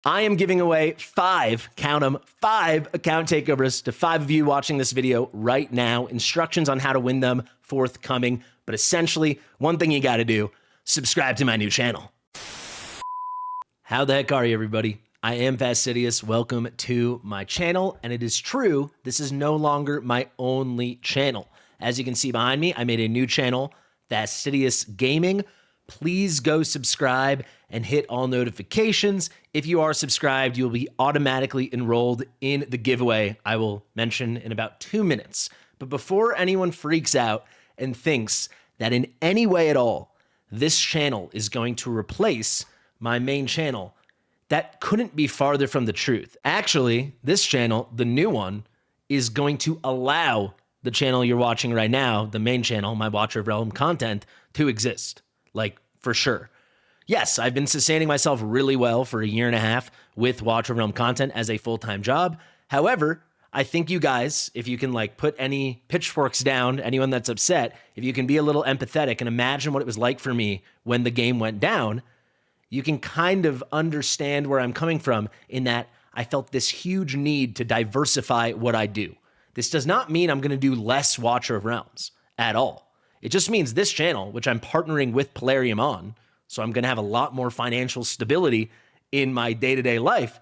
I am giving away 5, count them, 5 account takeovers to 5 of you watching this video right now. Instructions on how to win them forthcoming. But essentially, one thing you got to do, subscribe to my new channel. How the heck are you, everybody? I am Fastidious. Welcome to my channel. And it is true, this is no longer my only channel. As you can see behind me, I made a new channel, Fastidious Gaming. Please go subscribe and hit all notifications. If you are subscribed, you'll be automatically enrolled in the giveaway I will mention in about 2 minutes. But before anyone freaks out and thinks that in any way at all, this channel is going to replace my main channel, that couldn't be farther from the truth. Actually, this channel, the new one, is going to allow the channel you're watching right now, the main channel, my Watcher of Realm content, to exist. Like, for sure. Yes, I've been sustaining myself really well for a year and a half with Watcher of Realm content as a full-time job. However, I think you guys, if you can like put any pitchforks down, anyone that's upset, if you can be a little empathetic and imagine what it was like for me when the game went down, you can kind of understand where I'm coming from in that I felt this huge need to diversify what I do. This does not mean I'm going to do less Watcher of Realms at all. It just means this channel, which I'm partnering with Plarium on, so I'm going to have a lot more financial stability in my day-to-day life,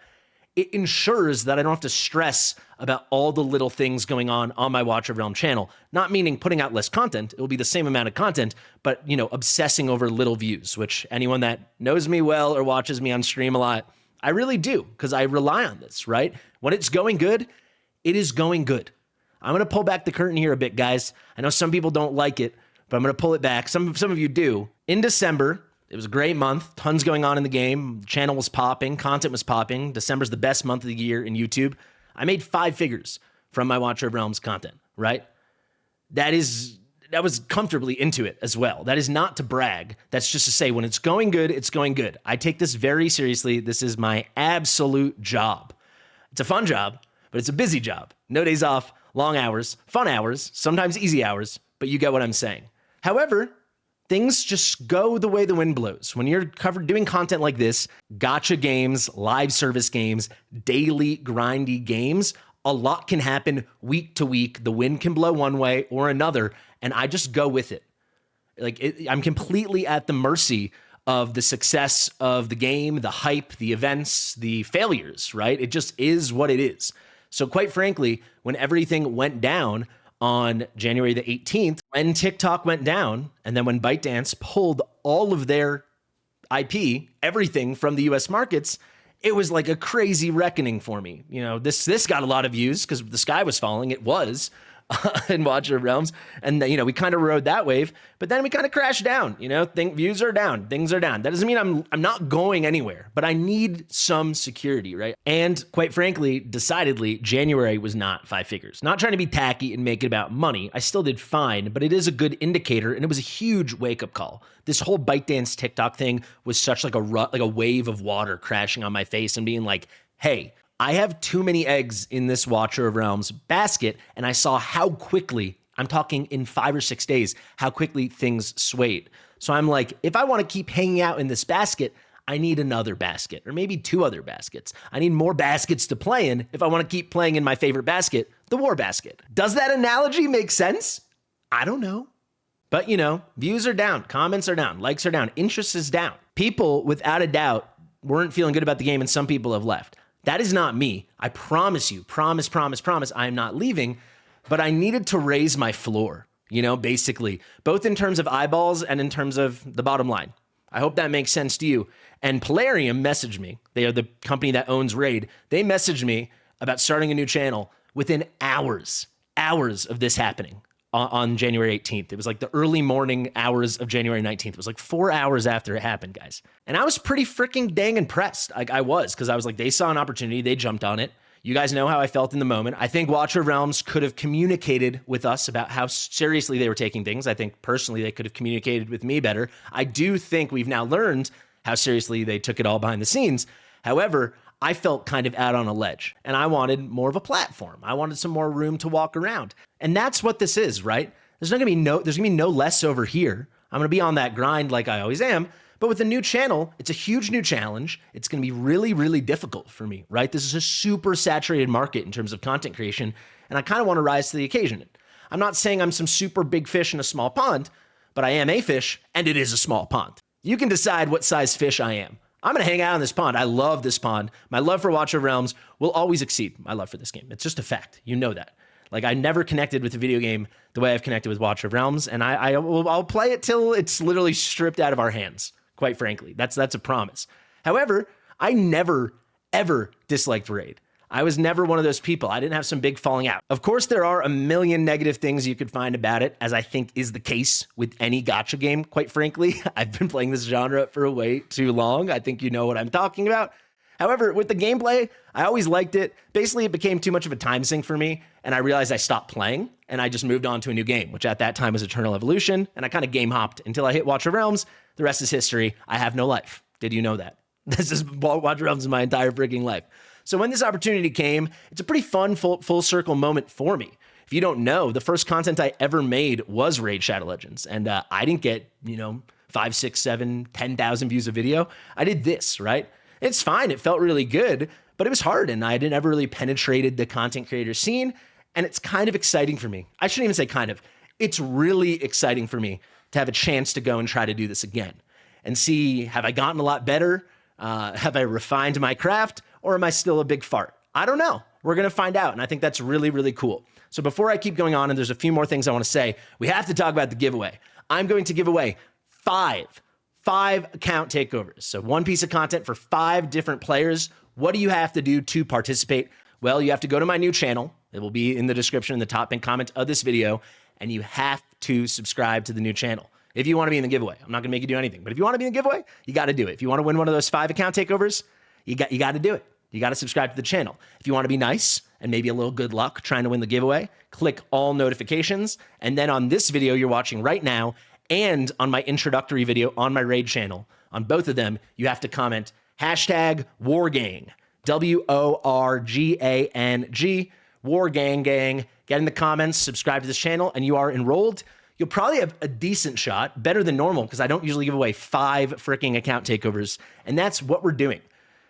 it ensures that I don't have to stress about all the little things going on my Watcher of Realm channel. Not meaning putting out less content. It will be the same amount of content, but, you know, obsessing over little views, which anyone that knows me well or watches me on stream a lot, I really do, because I rely on this, right? When it's going good, it is going good. I'm going to pull back the curtain here a bit, guys. I know some people don't like it, but I'm going to pull it back. Some of you do. In December, it was a great month. Tons going on in the game. The channel was popping. Content was popping. December's the best month of the year in YouTube. I made 5 figures from my Watcher of Realms content, right? That was comfortably into it as well. That is not to brag. That's just to say when it's going good, it's going good. I take this very seriously. This is my absolute job. It's a fun job, but it's a busy job. No days off, long hours, fun hours, sometimes easy hours, but you get what I'm saying. However, things just go the way the wind blows. When you're doing content like this, gacha games, live service games, daily grindy games, a lot can happen week to week. The wind can blow one way or another, and I just go with it. I'm completely at the mercy of the success of the game, the hype, the events, the failures, right? It just is what it is. So quite frankly, when everything went down on January the 18th, when TikTok went down, and then when ByteDance pulled all of their IP, everything from the US markets, it was like a crazy reckoning for me. You know, this got a lot of views because the sky was falling. It was in Watcher of Realms. And, you know, we kind of rode that wave, but then we kind of crashed down. You know, views are down, things are down. That doesn't mean I'm not going anywhere, but I need some security, right? And quite frankly, decidedly, January was not 5 figures. Not trying to be tacky and make it about money. I still did fine, but it is a good indicator, and it was a huge wake-up call. This whole ByteDance TikTok thing was such like a wave of water crashing on my face and being like, hey, I have too many eggs in this Watcher of Realms basket, and I saw how quickly, I'm talking in 5 or 6 days, how quickly things swayed. So I'm like, if I want to keep hanging out in this basket, I need another basket, or maybe 2 other baskets. I need more baskets to play in if I want to keep playing in my favorite basket, the war basket. Does that analogy make sense? I don't know. But, you know, views are down, comments are down, likes are down, interest is down. People, without a doubt, weren't feeling good about the game, and some people have left. That is not me. I promise you, promise, I am not leaving, but I needed to raise my floor, you know, basically, both in terms of eyeballs and in terms of the bottom line. I hope that makes sense to you. And Plarium messaged me. They are the company that owns Raid. They messaged me about starting a new channel within hours of this happening on January 18th. It was like the early morning hours of January 19th. It was like 4 hours after it happened, guys. And I was pretty freaking dang impressed. Like I was, because I was like, they saw an opportunity. They jumped on it. You guys know how I felt in the moment. I think Watcher of Realms could have communicated with us about how seriously they were taking things. I think personally they could have communicated with me better. I do think we've now learned how seriously they took it all behind the scenes. However, I felt kind of out on a ledge, and I wanted more of a platform. I wanted some more room to walk around. And that's what this is, right? There's gonna be no less over here. I'm gonna be on that grind like I always am, But with a new channel, it's a huge new challenge. It's going to be really, really difficult for me, right? This is a super saturated market in terms of content creation, and I kind of want to rise to the occasion. I'm not saying I'm some super big fish in a small pond, but I am a fish, and it is a small pond. You can decide what size fish I am. I'm going to hang out in this pond. I love this pond. My love for Watch of Realms will always exceed my love for this game. It's just a fact. You know that. Like, I never connected with a video game the way I've connected with Watch of Realms, and I'll play it till it's literally stripped out of our hands, quite frankly. That's a promise. However, I never, ever disliked Raid. I was never one of those people. I didn't have some big falling out. Of course, there are a million negative things you could find about it, as I think is the case with any gacha game, quite frankly. I've been playing this genre for way too long. I think you know what I'm talking about. However, with the gameplay, I always liked it. Basically, it became too much of a time sink for me, and I realized I stopped playing, and I just moved on to a new game, which at that time was Eternal Evolution, and I kind of game hopped until I hit Watch of Realms. The rest is history. I have no life. Did you know that? This is Watch of Realms my entire freaking life. So when this opportunity came, it's a pretty fun full circle moment for me. If you don't know, the first content I ever made was Raid Shadow Legends, and I didn't get, 5, 6, 7, 10,000 views a video. I did this, right? It's fine. It felt really good, but it was hard, and I never really penetrated the content creator scene, and it's kind of exciting for me. I shouldn't even say kind of. It's really exciting for me to have a chance to go and try to do this again and see, have I gotten a lot better? Have I refined my craft, or am I still a big fart? I don't know. We're going to find out, and I think that's really, really cool. So before I keep going on, and there's a few more things I want to say, we have to talk about the giveaway. I'm going to give away five account takeovers. So one piece of content for 5 different players. What do you have to do to participate? Well, you have to go to my new channel. It will be in the description in the top pinned comment of this video, and you have to subscribe to the new channel if you want to be in the giveaway. I'm not going to make you do anything, but if you want to be in the giveaway, you got to do it. If you want to win one of those 5 account takeovers, you got to do it. You got to subscribe to the channel. If you want to be nice and maybe a little good luck trying to win the giveaway, click all notifications. And then on this video you're watching right now and on my introductory video on my Raid channel, on both of them, you have to comment #WarGang, WORGANG, WarGang. Get in the comments, subscribe to this channel, and you are enrolled. You'll probably have a decent shot, better than normal, because I don't usually give away 5 freaking account takeovers. And that's what we're doing.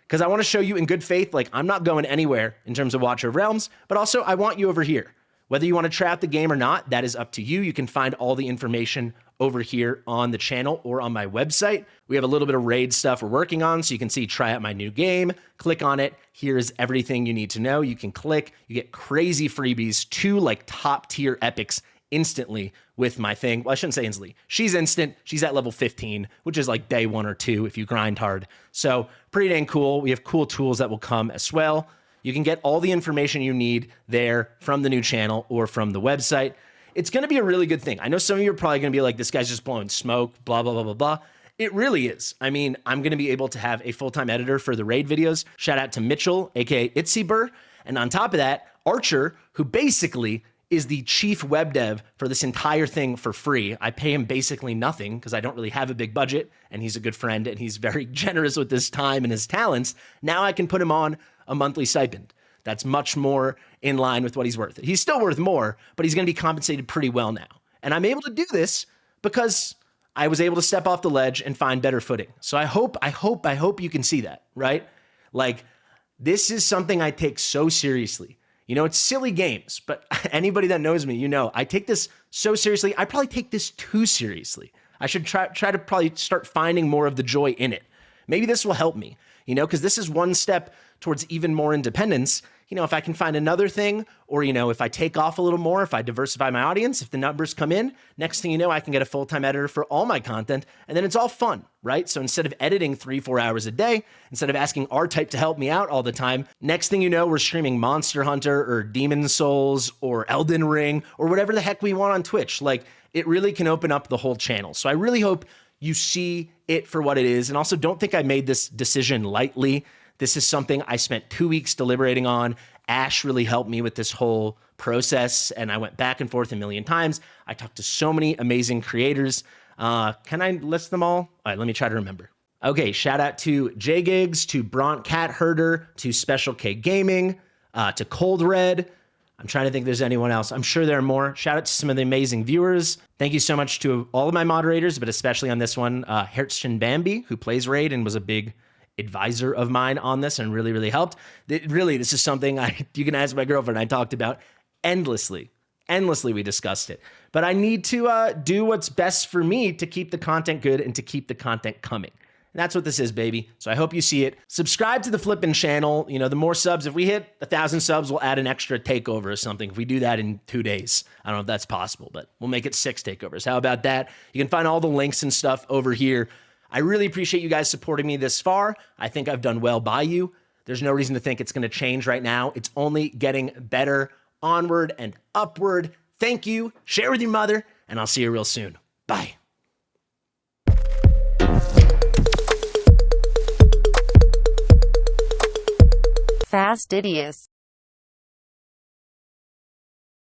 Because I want to show you in good faith, like, I'm not going anywhere in terms of Watch of Realms, but also I want you over here. Whether you want to try out the game or not, that is up to you. You can find all the information over here on the channel or on my website. We have a little bit of Raid stuff we're working on, so you can see, try out my new game, click on it. Here's everything you need to know. You can click, you get crazy freebies, 2 like top tier epics instantly with my thing. Well, I shouldn't say instantly. She's instant. She's at level 15, which is like day 1 or 2 if you grind hard. So pretty dang cool. We have cool tools that will come as well. You can get all the information you need there from the new channel or from the website. It's going to be a really good thing. I know some of you are probably going to be like, this guy's just blowing smoke, blah, blah, blah, blah, blah. It really is. I mean, I'm going to be able to have a full-time editor for the Raid videos. Shout out to Mitchell, aka Itzyber. And on top of that, Archer, who basically is the chief web dev for this entire thing for free. I pay him basically nothing because I don't really have a big budget, and he's a good friend, and he's very generous with his time and his talents. Now I can put him on a monthly stipend. That's much more in line with what he's worth. He's still worth more, but he's going to be compensated pretty well now. And I'm able to do this because I was able to step off the ledge and find better footing. So I hope you can see that, right? Like, this is something I take so seriously. It's silly games, but anybody that knows me, I take this so seriously. I probably take this too seriously. I should try to probably start finding more of the joy in it. Maybe this will help me, because this is one step towards even more independence. If I can find another thing, or, if I take off a little more, if I diversify my audience, if the numbers come in, next thing you know, I can get a full-time editor for all my content, and then it's all fun, right? So instead of editing 3-4 hours a day, instead of asking R-Type to help me out all the time, next thing you know, we're streaming Monster Hunter or Demon Souls or Elden Ring or whatever the heck we want on Twitch. Like, it really can open up the whole channel. So I really hope you see it for what it is, and also don't think I made this decision lightly. This is something I spent 2 weeks deliberating on. Ash really helped me with this whole process, and I went back and forth a million times. I talked to so many amazing creators. Can I list them all? All right, let me try to remember. Okay, shout out to JGigs, to Bront Cat Herder, to Special K Gaming, to Cold Red, I'm trying to think if there's anyone else. I'm sure there are more. Shout out to some of the amazing viewers. Thank you so much to all of my moderators, but especially on this one, Hertzchen Bambi, who plays Raid and was a big advisor of mine on this and really, really helped. This is something you can ask my girlfriend. I talked about endlessly. Endlessly, we discussed it. But I need to do what's best for me to keep the content good and to keep the content coming. And that's what this is, baby. So I hope you see it. Subscribe to the Flippin' channel. You know, the more subs, if we hit 1,000 subs, we'll add an extra takeover or something. If we do that in 2 days, I don't know if that's possible, but we'll make it 6 takeovers. How about that? You can find all the links and stuff over here. I really appreciate you guys supporting me this far. I think I've done well by you. There's no reason to think it's going to change right now. It's only getting better, onward and upward. Thank you. Share with your mother, and I'll see you real soon. Bye. Fastidious.